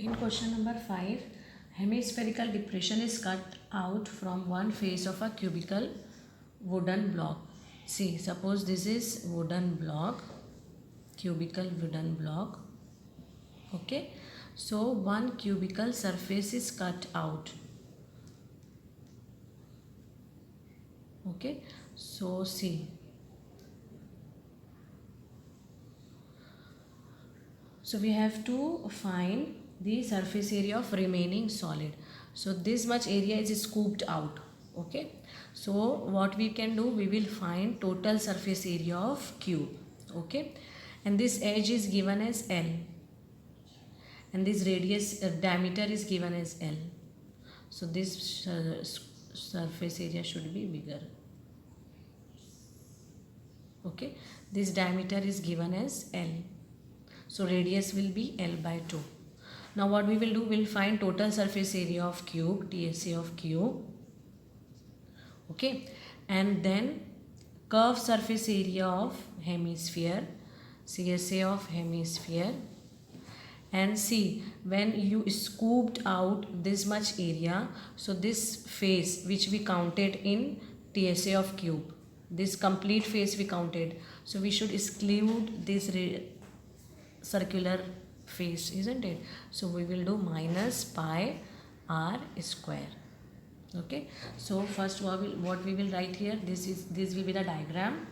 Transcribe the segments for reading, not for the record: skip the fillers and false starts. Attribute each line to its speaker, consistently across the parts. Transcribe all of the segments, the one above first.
Speaker 1: In question number 5, hemispherical depression is cut out from one face of a cubical wooden block. See, suppose this is wooden block, cubical wooden block. Okay, so one cubical surface is cut out. Okay, so see. So we have to find the surface area of remaining solid. So this much area is scooped out. Okay. So what we can do, we will find total surface area of cube. Okay. And this edge is given as L. And this radius diameter is given as L. So this surface area should be bigger. Okay. This diameter is given as L. So radius will be L by 2. Now what we will do, we will find total surface area of cube, TSA of cube. Okay. And then curved surface area of hemisphere, CSA of hemisphere. And see, when you scooped out this much area, so this face which we counted in TSA of cube, this complete face we counted. So we should exclude this circular face, isn't it? So we will do minus pi r square. Okay, so first what we will write here, this will be the diagram,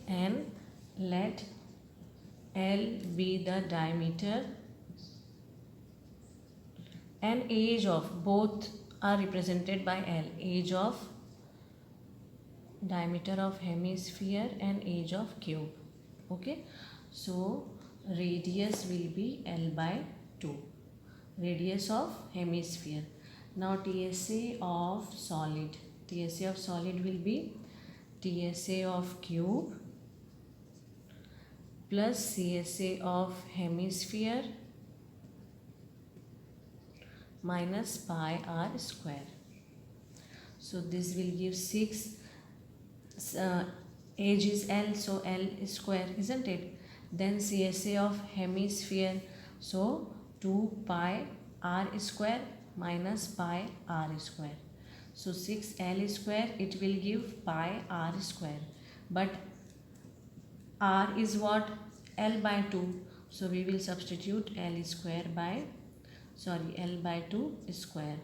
Speaker 1: and let L be the diameter and age of, both are represented by L, age of diameter of hemisphere and age of cube. Okay, so radius will be L by 2, radius of hemisphere. Now TSA of solid, TSA of solid will be TSA of cube plus CSA of hemisphere minus pi r square. So this will give 6, age is L, so L square, isn't it? Then CSA of hemisphere, so 2 pi r square minus pi r square. So 6L square, it will give pi r square. But r is what? L by 2. So we will substitute L square by, L by 2 square.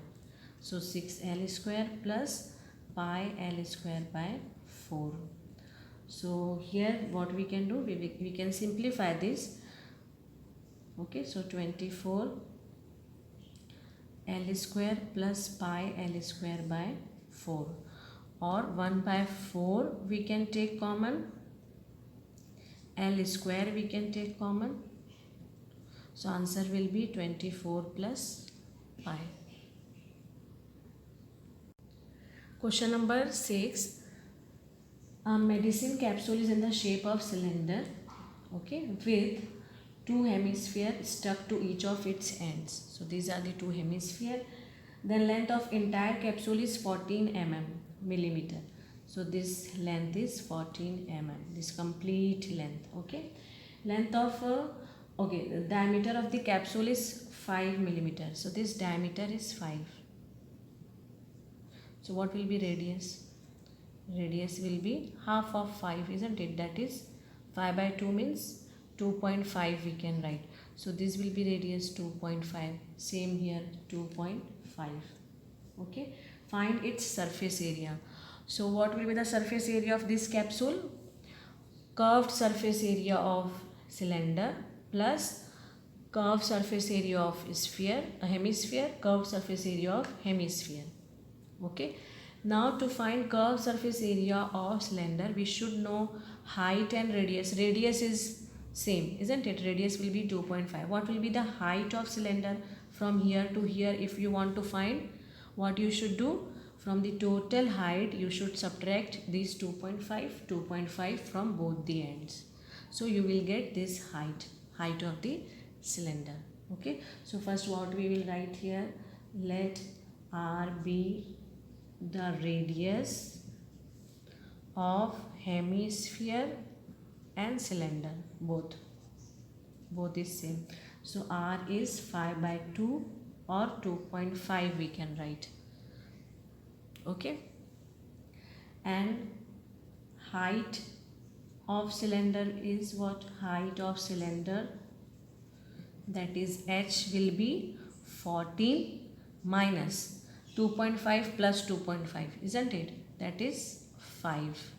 Speaker 1: So 6L square plus pi L square by 4. So here what we can do, we can simplify this. Okay, so 24 L square plus pi L square by 4, or 1 by 4 we can take common, L square we can take common. So answer will be 24 plus pi. Question number 6. A medicine capsule is in the shape of cylinder, okay, with 2 hemispheres stuck to each of its ends. So these are the 2 hemispheres. The length of entire capsule is 14 millimeter. So this length is 14 this complete length. Okay, length of the diameter of the capsule is 5 millimeter. So this diameter is 5. So what will be radius? Radius will be half of 5, isn't it? That is 5 by 2 means 2.5 we can write. So this will be radius 2.5. Same here, 2.5. Okay, find its surface area. So what will be the surface area of this capsule? Curved surface area of cylinder plus curved surface area of sphere, hemisphere, curved surface area of hemisphere. Okay, now to find curved surface area of cylinder, we should know height and radius. Radius is same, isn't it? Radius will be 2.5. What will be the height of cylinder from here to here? If you want to find, what you should do, from the total height you should subtract these 2.5 from both the ends. So you will get this height of the cylinder. Okay, so first what we will write here, let R be the radius of hemisphere and cylinder, both is same. So r is 5 by 2 or 2.5 we can write. Okay, and height of cylinder is what? Height of cylinder, that is h, will be 14 minus 2.5 plus 2.5, isn't it? That is 5.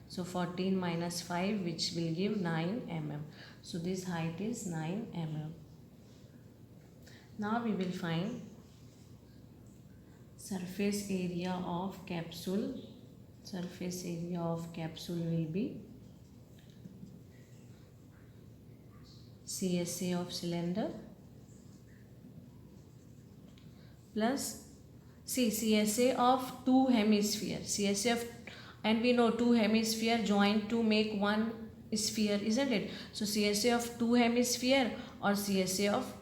Speaker 1: So 14 minus 5, which will give 9 mm. So this height is 9 mm. Now we will find surface area of capsule. Surface area of capsule will be CSA of cylinder plus CSA of two hemisphere. CSA of, and we know two hemisphere joined to make one sphere, isn't it? So CSA of two hemisphere or CSA of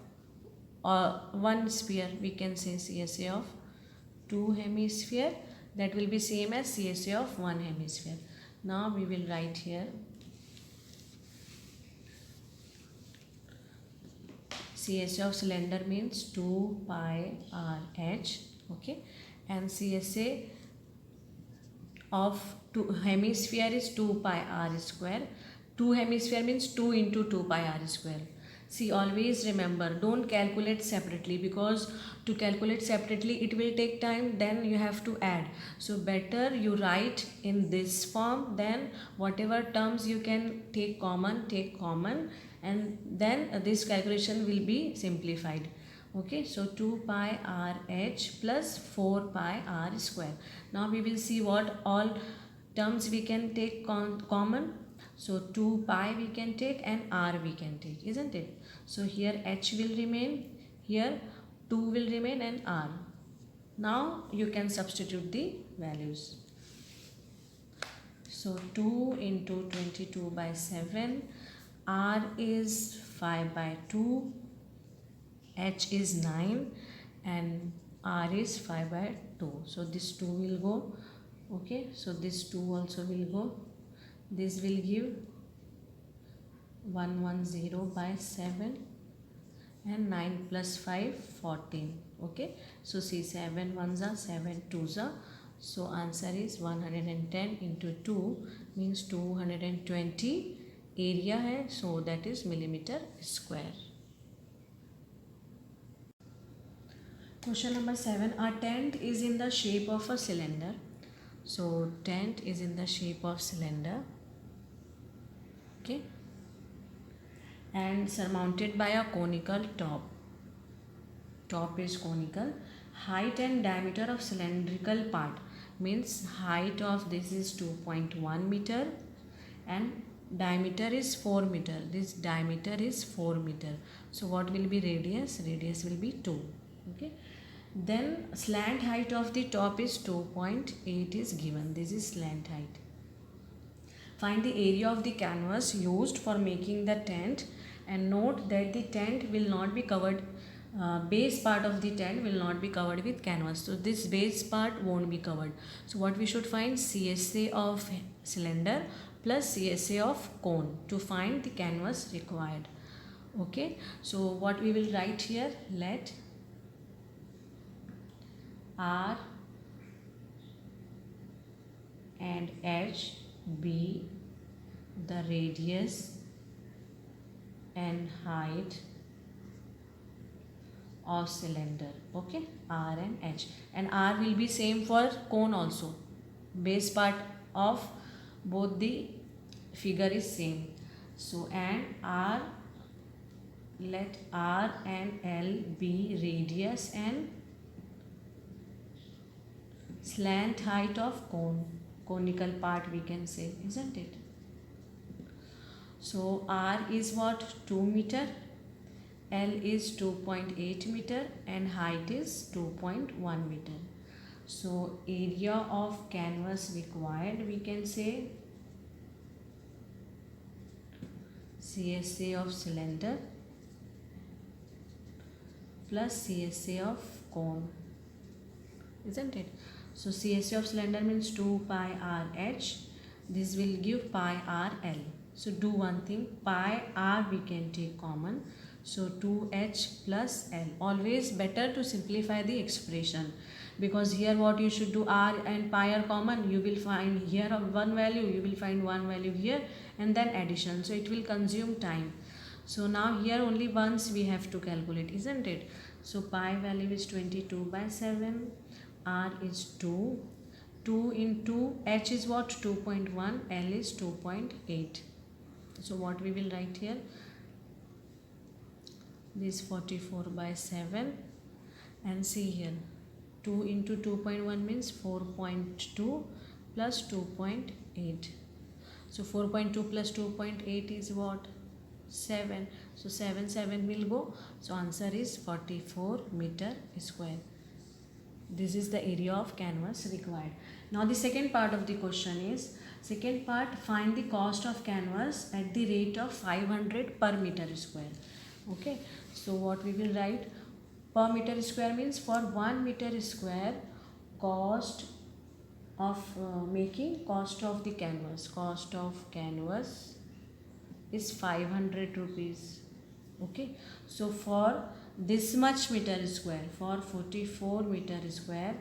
Speaker 1: one sphere, we can say CSA of two hemisphere, that will be same as CSA of one hemisphere. Now we will write here CSA of cylinder means 2 pi r h, okay, and CSA of two hemisphere is 2 pi r square. Two hemisphere means 2 into 2 pi r square. See, always remember, don't calculate separately, because to calculate separately it will take time, then you have to add. So better you write in this form, then whatever terms you can take common, and then this calculation will be simplified. Okay, so 2 pi r h plus 4 pi r square. Now we will see what all terms we can take common. So 2 pi we can take and r we can take, isn't it? So here h will remain, here 2 will remain and r. Now you can substitute the values. So 2 into 22 by 7, r is 5 by 2, h is 9 and r is 5 by 2. So this 2 will go, okay, so this 2 also will go. This will give 110 by 7 and 9 plus 5, 14. Okay, so see, 7 ones are 7 twos are. So answer is 110 into 2 means 220 area hai, so that is millimeter square. Question number 7. A tent is in the shape of a cylinder. So tent is in the shape of cylinder, okay, and surmounted by a conical top. Top is conical. Height and diameter of cylindrical part means height of this is 2.1 meter and diameter is 4 meter. This diameter is 4 meter. So what will be radius? Radius will be 2. Okay. Then slant height of the top is 2.8 is given. This is slant height. Find the area of the canvas used for making the tent, and note that the tent will not be covered, base part of the tent will not be covered with canvas. So this base part won't be covered. So what we should find? CSA of cylinder plus CSA of cone to find the canvas required. Okay, so what we will write here? Let R and H be the radius and height of cylinder. Okay, R and H, and R will be same for cone also. Base part of both the figure is same. So and R, let R and L be radius and slant height of cone, conical part we can say, isn't it? So R is what? 2 meter, L is 2.8 meter and height is 2.1 meter. So area of canvas required, we can say CSA of cylinder plus CSA of cone, isn't it? So CSA of cylinder means 2 pi r h. This will give pi r l. So do one thing, pi r we can take common. So 2h plus L. Always better to simplify the expression, because here what you should do, r and pi are common. You will find here one value, you will find one value here, and then addition. So it will consume time. So now here only once we have to calculate, isn't it? So pi value is 22/7, r is 2, 2 into h is what, 2.1, L is 2.8. So what we will write here, this 44/7, and see here 2 into 2.1 means 4.2 plus 2.8. So 4.2 plus 2.8 is what, 7. So 7 will go. So answer is 44 meter square. This is the area of canvas required. Now the second part of the question is, second part, find the cost of canvas at the rate of 500 per meter square. Okay, so what we will write, per meter square means for 1 meter square cost of making, cost of the canvas, cost of canvas is 500 rupees. Okay, so for this much meter square, for 44 meter square,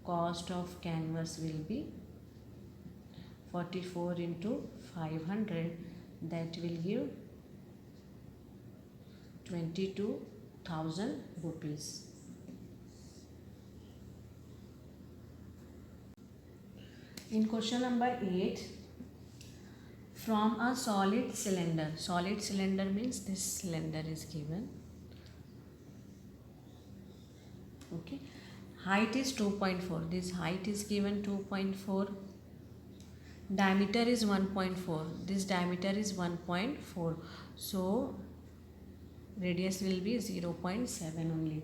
Speaker 1: cost of canvas will be 44 into 500, that will give 22,000 rupees. In question number 8, from a solid cylinder means this cylinder is given. Okay, height is 2.4, this height is given 2.4, diameter is 1.4, this diameter is 1.4, so radius will be 0.7 only.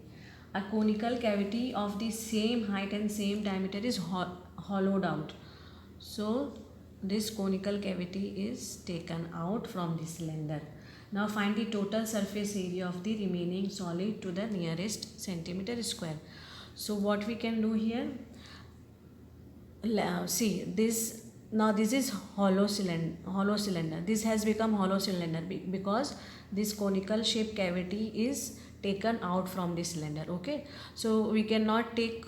Speaker 1: A conical cavity of the same height and same diameter is hollowed out. So this conical cavity is taken out from the cylinder. Now find the total surface area of the remaining solid to the nearest centimeter square. So what we can do here, see this, now this is hollow cylinder. This has become hollow cylinder because this conical shape cavity is taken out from the cylinder. Okay, so we cannot take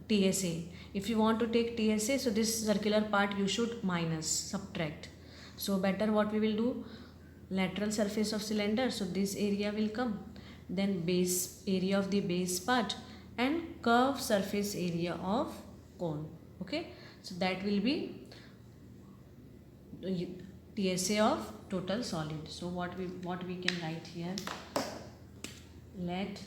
Speaker 1: TSA. If you want to take TSA, so this circular part you should minus, subtract. So better what we will do, lateral surface of cylinder, so this area will come, then base area of the base part, and curved surface area of cone. Okay, so that will be TSA of total solid. So what we can write here, let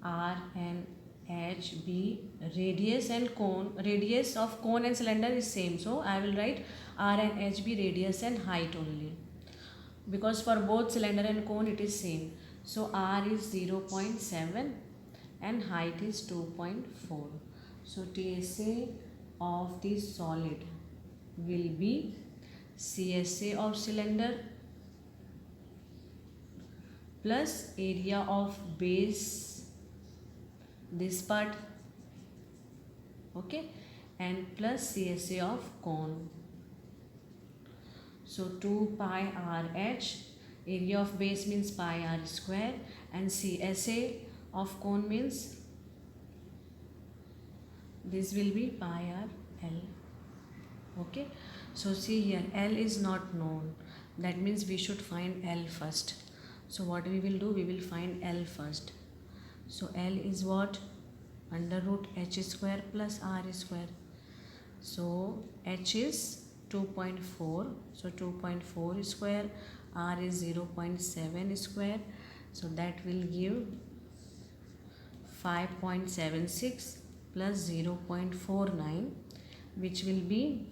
Speaker 1: R and H be radius and cone. Radius of cone and cylinder is same, so I will write R and H be radius and height only, because for both cylinder and cone it is same. So R is 0.7 and height is 2.4. So TSA of the solid will be CSA of cylinder plus area of base, this part, okay, and plus CSA of cone. So 2 pi RH, area of base means pi r square, and CSA of cone means this will be pi r L. Okay, so see here, L is not known, that means we should find L first. So what we will do, we will find L first. So L is what, under root H square plus R square. So H is 2.4, so 2.4 square, R is 0.7 square, so that will give 5.76 plus 0.49, which will be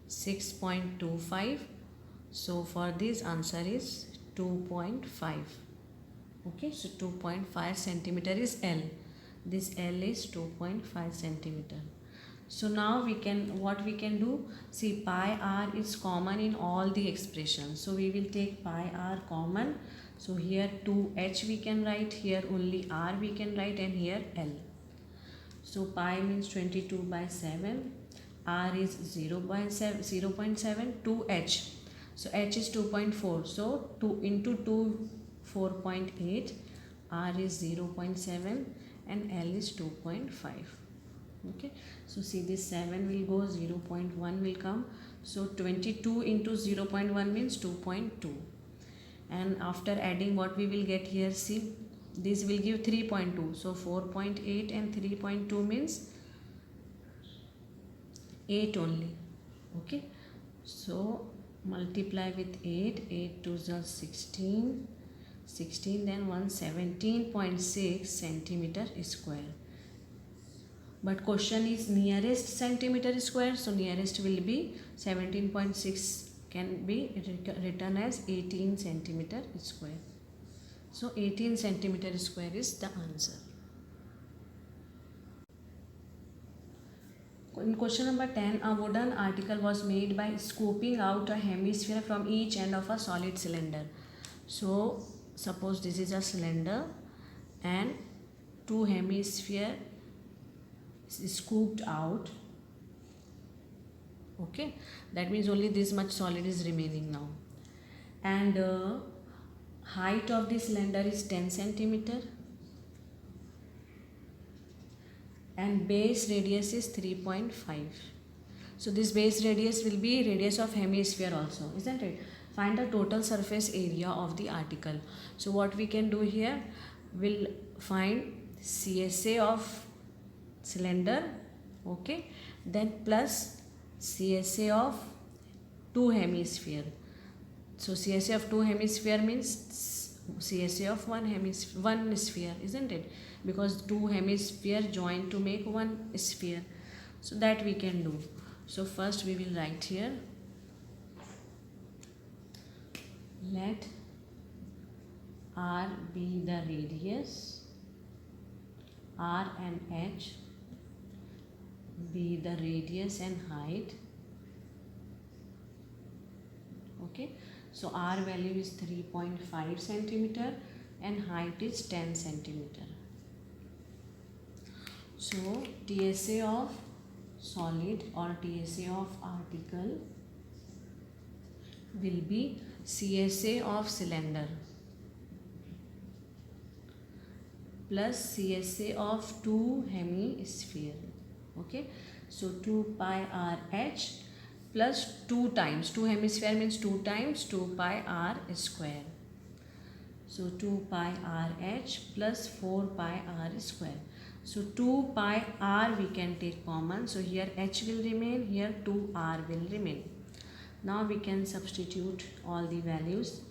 Speaker 1: 6.25. So for this answer is 2.5. Okay, so 2.5 centimeter is L. This L is 2.5 centimeter. So now we can, what we can do, see pi r is common in all the expressions. So we will take pi r common. So here 2h we can write, here only r we can write, and here L. So pi means 22/7, r is 0.7, 2h. So h is 2.4. So 2 into 2, 4.8. R is 0.7 and L is 2.5. Okay, so see this 7 will go, 0.1 will come. So 22 into 0.1 means 2.2. And after adding, what we will get here, see, this will give 3.2. So 4.8 and 3.2 means 8 only. Okay, so multiply with 8, 8 to the 16, 16, then 117.6 centimeter square. But question is nearest centimeter square, so nearest will be 17.6, can be written as 18 centimeter square. So 18 centimeter square is the answer. In question number 10, a wooden article was made by scooping out a hemisphere from each end of a solid cylinder. So suppose this is a cylinder and two hemisphere is scooped out. Okay, that means only this much solid is remaining now. And height of the cylinder is 10 centimeter. And base radius is 3.5. So this base radius will be radius of hemisphere also, isn't it? Find the total surface area of the article. So what we can do here, we'll find CSA of cylinder, okay, then plus CSA of two hemisphere. So CSA of two hemisphere means CSA of one sphere, isn't it? Because two hemisphere join to make one sphere. So that we can do. So first we will write here, let R be the radius, R and H be the radius and height. Okay, so R value is 3.5 centimeter and height is 10 centimeter. So TSA of solid or TSA of article will be CSA of cylinder plus CSA of two hemisphere. Okay, so 2 pi RH plus 2 times, 2 hemisphere means 2 times 2 pi R square. So 2 pi RH plus 4 pi R square. So 2 pi R we can take common. So here H will remain, here 2 R will remain. Now we can substitute all the values.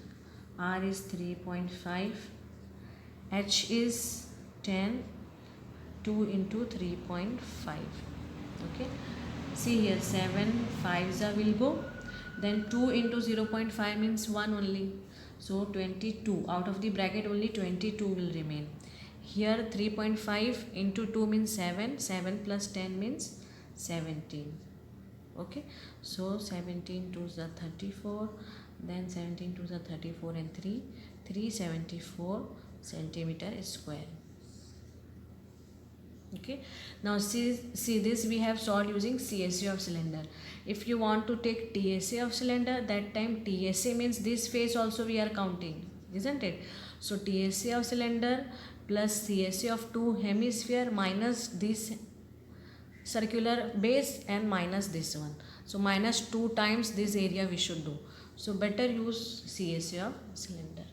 Speaker 1: R is 3.5, H is 10, 2 into 3.5. Okay, see here 7 5s will go, then 2 into 0.5 means 1 only. So 22, out of the bracket only 22 will remain. Here 3.5 into 2 means 7, 7 plus 10 means 17. Okay, so 17 to the 34, then 17 to the 34 and 3, 374 centimeter square. Okay, now see this we have solved using CSA of cylinder. If you want to take TSA of cylinder, that time TSA means this face also we are counting, isn't it? So TSA of cylinder plus CSA of two hemisphere minus this circular base and minus this one. So minus 2 times this area we should do. So better use CSA of cylinder.